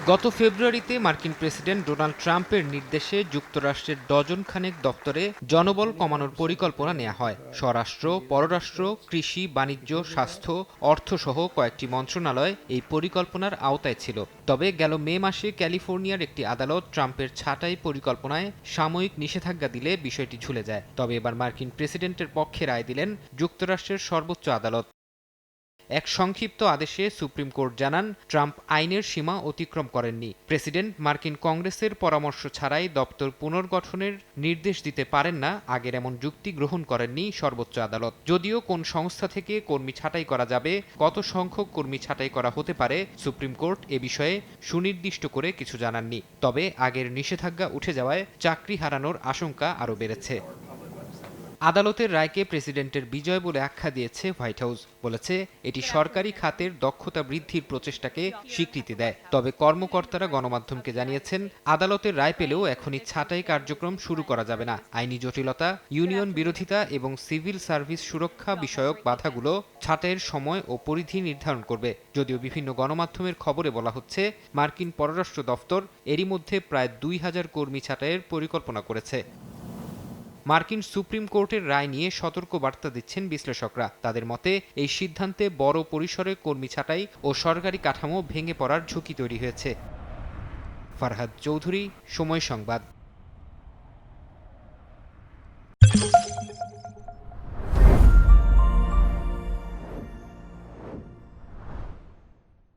গত ফেব্রুয়ারিতে মার্কিন প্রেসিডেন্ট ডোনাল্ড ট্রাম্পের নির্দেশে যুক্তরাষ্ট্রের ডজন খানেক দপ্তরে জনবল কমানোর পরিকল্পনা নেওয়া হয়। স্বরাষ্ট্র, পররাষ্ট্র, কৃষি, বাণিজ্য, স্বাস্থ্য, অর্থসহ কয়েকটি মন্ত্রণালয় এই পরিকল্পনার আওতায় ছিল। তবে গেল মে মাসে ক্যালিফোর্নিয়ার একটি আদালত ট্রাম্পের ছাঁটাই পরিকল্পনায় সাময়িক নিষেধাজ্ঞা দিলে বিষয়টি ঝুলে যায়। তবে এবার মার্কিন প্রেসিডেন্টের পক্ষে রায় দিলেন যুক্তরাষ্ট্রের সর্বোচ্চ আদালত। এক সংক্ষিপ্ত আদেশে সুপ্রিম কোর্ট জানান, ট্রাম্প আইনের সীমা অতিক্রম করেননি। প্রেসিডেন্ট মার্কিন কংগ্রেসের পরামর্শ ছাড়াই দপ্তর পুনর্গঠনের নির্দেশ দিতে পারেন না, আগের এমন যুক্তি গ্রহণ করেননি সর্বোচ্চ আদালত। যদিও কোন সংস্থা থেকে কর্মী ছাঁটাই করা যাবে, কত সংখ্যক কর্মী ছাঁটাই করা হতে পারে, সুপ্রিম কোর্ট এ বিষয়ে সুনির্দিষ্ট করে কিছু জানাননি। তবে আগের নিষেধাজ্ঞা উঠে যাওয়ায় চাকরি হারানোর আশঙ্কা আরও বেড়েছে। আদালতের রায়কে প্রেসিডেন্টের বিজয় বলে আখ্যা দিয়েছে হোয়াইট হাউস। বলেছে এটি সরকারি খাতের দক্ষতা বৃদ্ধির প্রচেষ্টাকে স্বীকৃতি দেয়। তবে কর্মকর্তারা গণমাধ্যমকে জানিয়েছেন, আদালতের রায় পেলেও এখনই ছাঁটাই কার্যক্রম শুরু করা যাবে না। আইনি জটিলতা, ইউনিয়ন বিরোধিতা এবং সিভিল সার্ভিস সুরক্ষা বিষয়ক বাধাগুলো ছাঁটাইয়ের সময় ও পরিধি নির্ধারণ করবে। যদিও বিভিন্ন গণমাধ্যমের খবরে বলা হচ্ছে, মার্কিন পররাষ্ট্র দফতর এরই মধ্যে প্রায় ২,০০০ কর্মী ছাঁটাইয়ের পরিকল্পনা করেছে। মার্কিন সুপ্রিম কোর্টের রায় নিয়ে সতর্ক বার্তা দিচ্ছেন বিশ্লেষকরা। তাদের মতে এই সিদ্ধান্তে বড় পরিসরে কর্মী ছাঁটাই ও সরকারি কাঠামো ভেঙে পড়ার ঝুঁকি তৈরি হয়েছে। ফারহাদ চৌধুরী, সময় সংবাদ।